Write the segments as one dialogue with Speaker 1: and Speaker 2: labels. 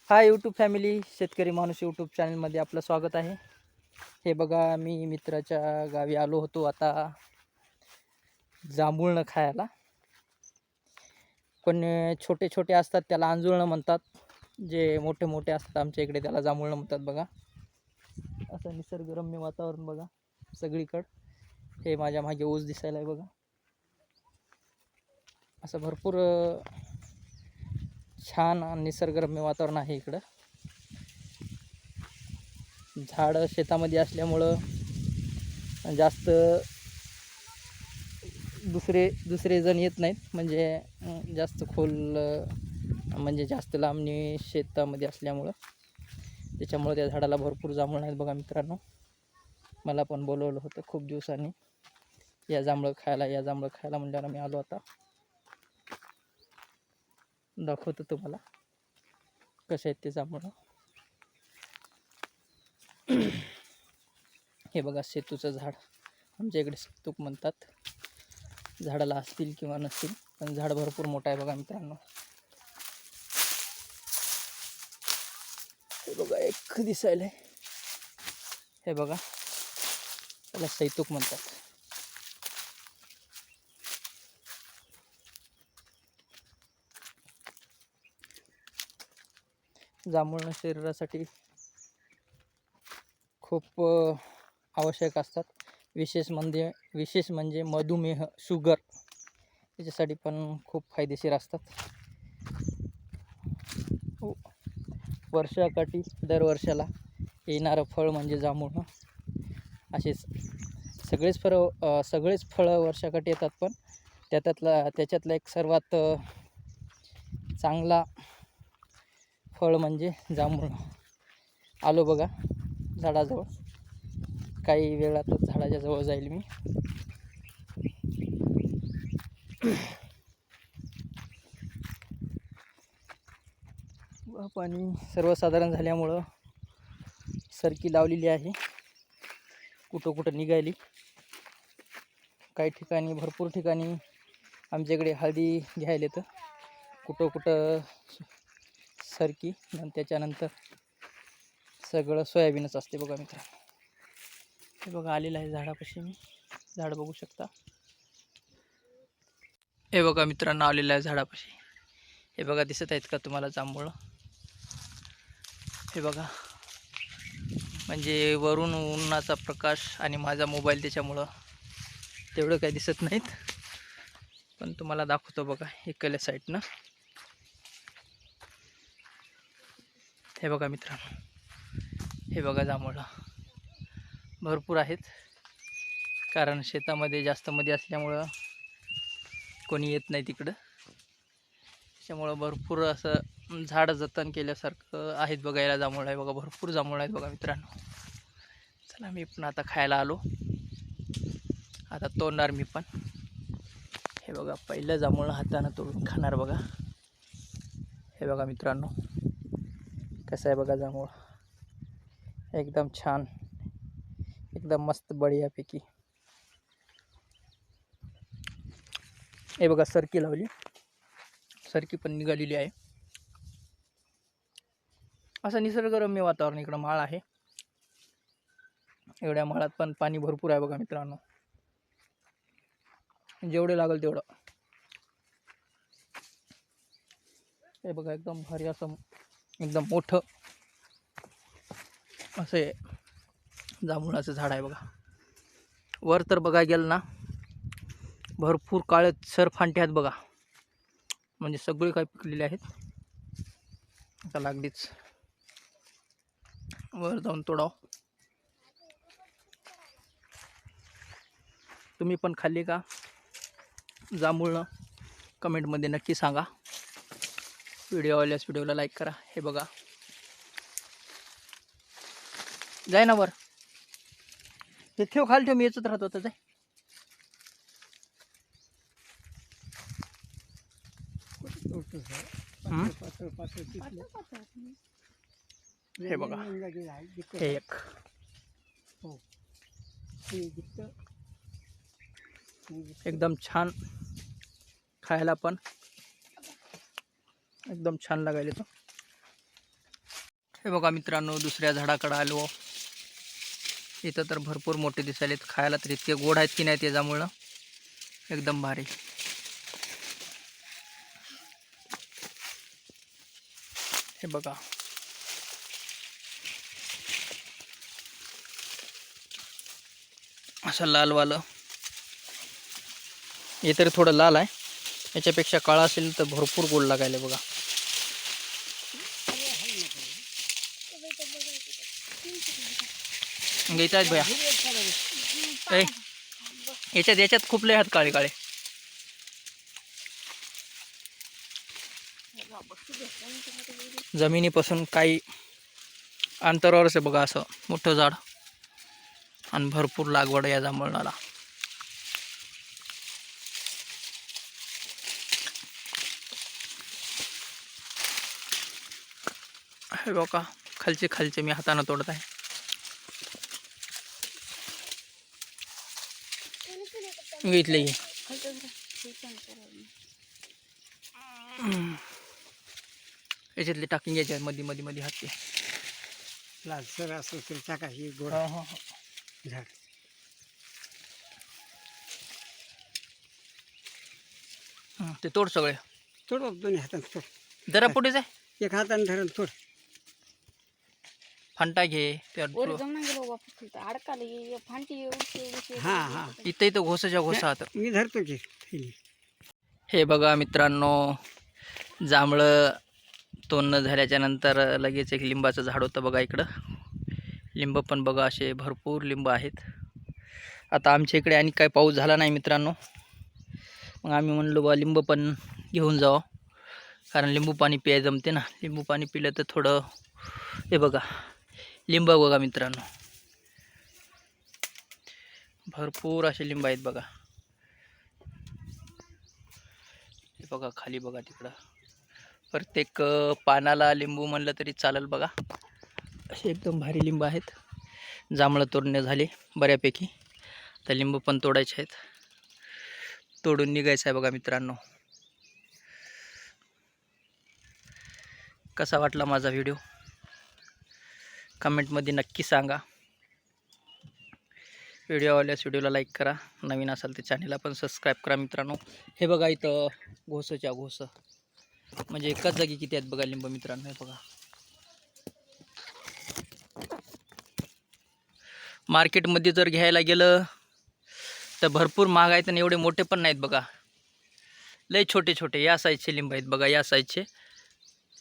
Speaker 1: Hi YouTube family, शेतकरी माणूस YouTube चॅनलमध्ये आपलं स्वागत आहे. हे बघा, मी मित्राच्या गावी आलो होतो आता जांभूळनं खायला. पण छोटे छोटे असतात त्याला आंजुळणं म्हणतात, जे मोठे मोठे असतात आमच्या इकडे त्याला जांभूळणं म्हणतात. बघा, असं निसर्गरम्य वातावरण बघा सगळीकडं. हे माझ्या मागे ऊस दिसायला आहे बघा. असं भरपूर छान निसर्गरम्य वातावरण आहे इकडं. झाडं शेतामध्ये असल्यामुळं जास्त दुसरे जण येत नाहीत, म्हणजे जास्त खोल म्हणजे जास्त लांबणी शेतामध्ये असल्यामुळं त्याच्यामुळं त्या झाडाला भरपूर जांभळं आहेत बघा मित्रांनो. मला पण बोलवलं होतं खूप दिवसांनी, या जांभळं खायला म्हणल्यावर मी आलो. आता दाखवतो तुम्हाला कसे आहेत ते जांभळं. हे बघा, सेतूचं झाड, आमच्या इकडे सेतूक म्हणतात. झाडाला असतील किंवा नसतील, पण झाड भरपूर मोठं आहे बघा मित्रांनो. हे बघा, एक दिसायलंय. हे बघा, त्याला सैतूक म्हणतात. जांभळं शरीरासाठी खूप आवश्यक असतात. विशेष म्हणजे मधुमेह, शुगर याच्यासाठी पण खूप फायदेशीर असतात. वर्षाकाठी दरवर्षाला येणारं फळ म्हणजे जांभूळ. असेच सगळेच फळं वर्षाकाठी येतात, पण त्याच्यातला एक सर्वात चांगला फळ म्हणजे जांभूळ. आलो बघा झाडाजवळ, काही वेळातच झाडाच्या जवळ जाईल मी. पाणी सर्वसाधारण झाल्यामुळं सरकी लावलेली आहे, कुठं निघाली. काही ठिकाणी, भरपूर ठिकाणी आमच्याकडे हळदी घ्यायला तर कुठं सरकी, आणि त्याच्यानंतर सगळं सोयाबीनच असते बघा मित्रांनो. हे बघा, आलेलं आहे झाडापाशी मी, झाड बघू शकता. हे बघा मित्रांनो, आलेलं आहे झाडापाशी. हे बघा, दिसत आहेत का तुम्हाला जांभूळ? हे बघा, म्हणजे वरून उन्हाचा प्रकाश आणि माझा मोबाईल त्याच्यामुळं तेवढं काही दिसत नाहीत, पण तुम्हाला दाखवतो बघा इकडल्या साईडनं. हे बघा मित्रांनो, हे बघा जांभळं भरपूर आहेत, कारण शेतामध्ये जास्त मध्ये असल्यामुळं कोणी येत नाही तिकडं. त्याच्यामुळं भरपूर असं झाड जतन केल्यासारखं आहेत बघायला. जांभूळ आहे बघा, भरपूर जांभूळ आहेत बघा मित्रांनो. चला, मी पण आता खायला आलो, आता तोडणार मी पण. हे बघा, पहिलं जांभूळ हातानं तोडून खाणार बघा. हे बघा मित्रांनो, कसं आहे बघा जांभूळ, एकदम छान, एकदम मस्त बढियापैकी. हे बघा, सरकी लावली, सरकी पण निघालेली आहे. असं निसर्गरम्य वातावरण इकडं. माळ आहे, एवढ्या माळात पण पाणी भरपूर आहे बघा मित्रांनो, जेवढे लागेल तेवढं. हे बघा, एकदम भारी असं एकदम मोठं असे जांभुळाचं झाड आहे बघा. वर तर बघायला गेलं ना, भरपूर काळे सरफांटे आहेत बघा, म्हणजे सगळे काही पिकलेले आहेत. आता लागलीच वर जाऊन तोडाव. तुम्ही पण खाल्ली का जांभूळ? कमेंटमध्ये नक्की सांगा. व्हिडिओ आवडल्यास व्हिडिओला लाईक करा. हे बघा, जाय ना वर, हे ठेव, खाली ठेव, मी याचत राहतो आता. जाय. हे बघा, हे एक एकदम छान, खायला पण एकदम छान लागायला तो. हे बघा मित्रांनो, दुसऱ्या झाडाकडे आलो. इथं तर भरपूर मोठे दिसायलेत. खायला तर इतके गोड आहेत की नाही, त्याच्यामुळं एकदम भारी. हे बघा, असं लालवालं. हे तरी थोडं लाल आहे, याच्यापेक्षा काळा असेल तर भरपूर गोड लागायला. बघा घ्यायचं आहेत भया. याच्यात खूप लय आहेत काळे काळे. जमिनीपासून काही अंतरावरच आहे बघा असं मोठं झाड, आणि भरपूर लागवड या जांभळाला. हे बघा, खालचे मी हाताने तोडत आहे. घेतले याच्यातले टाकिंग घ्यायचे मध्ये मध्ये मध्ये हात ते
Speaker 2: लालसर असं तर टाकायची गोड झाड.
Speaker 1: ते तोड सगळे.
Speaker 2: थोड दोन्ही हाताने थोड.
Speaker 1: जरा पुढेच आहे.
Speaker 2: एक हाताने धरून थोड.
Speaker 1: फांटा घे.
Speaker 2: हा हा,
Speaker 1: इथं घोसाच्या घोसा हात.
Speaker 2: मी धरतो की.
Speaker 1: हे बघा मित्रांनो, जांभळं तोडणं झाल्याच्या नंतर लगेच एक लिंबाचं झाड होतं बघा इकडं. लिंब पण बघा असे भरपूर लिंब आहेत. आता आमच्या इकडे आणि काय पाऊस झाला नाही मित्रांनो, मग आम्ही म्हणलो बा लिंब पण घेऊन जावं, कारण लिंबू पाणी प्याय जमते ना. लिंबू पाणी पिलं तर थोडं. हे बघा लिंब बघा मित्रांनो, भरपूर असे लिंब आहेत बघा. हे बघा खाली बघा तिकडं, प्रत्येक पानाला लिंबू म्हणलं तरी चालेल बघा. असे एकदम भारी लिंब आहेत. जांभळं तोडणे झाले बऱ्यापैकी, तर लिंबू पण तोडायचे आहेत. तोडून निघायचं आहे बघा मित्रांनो. कसा वाटला माझा व्हिडिओ कमेंटमध्ये नक्की सांगा. व्हिडिओ आवडल्यास व्हिडिओला लाईक करा, नवीन असाल तर चॅनलला पण सबस्क्राईब करा मित्रांनो. हे बघा इथं घोसच्या घोस, म्हणजे एकाच जागी किती आहेत बघा लिंब मित्रांनो. हे बघा, मार्केटमध्ये जर घ्यायला गेलं तर भरपूर महाग आहेत, आणि एवढे मोठे पण नाहीत बघा. लय छोटे छोटे या साईजचे लिंब आहेत बघा, या साईजचे.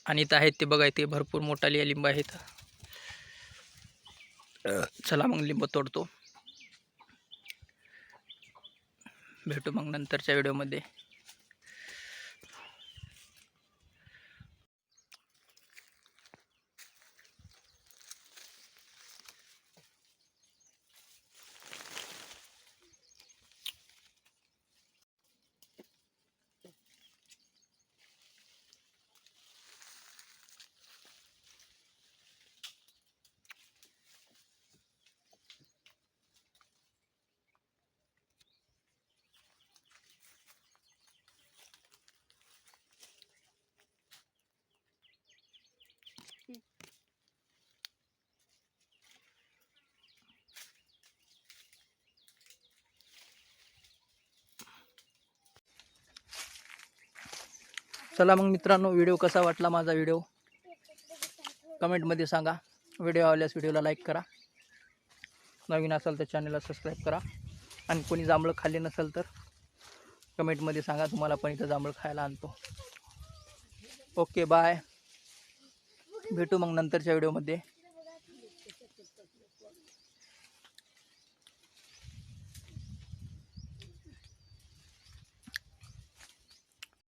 Speaker 1: आणि इथं आहेत ते बघा, इथे भरपूर मोठाले लिंब आहेत. चला मग लिंब तोडतो. भेटू मग नंतरच्या व्हिडिओमध्ये. चला मग मित्रांनो, व्हिडिओ कसा वाटला माझा व्हिडिओ कमेंटमध्ये सांगा. व्हिडिओ आवडल्यास व्हिडिओला लाईक करा, नवीन असाल तर चॅनलला सबस्क्राईब करा. आणि कोणी जांभळं खाल्ले नसेल तर कमेंटमध्ये सांगा, तुम्हाला पण इथं जांभळं खायला आणतो. ओके बाय, भेटू मग नंतरच्या व्हिडिओमध्ये.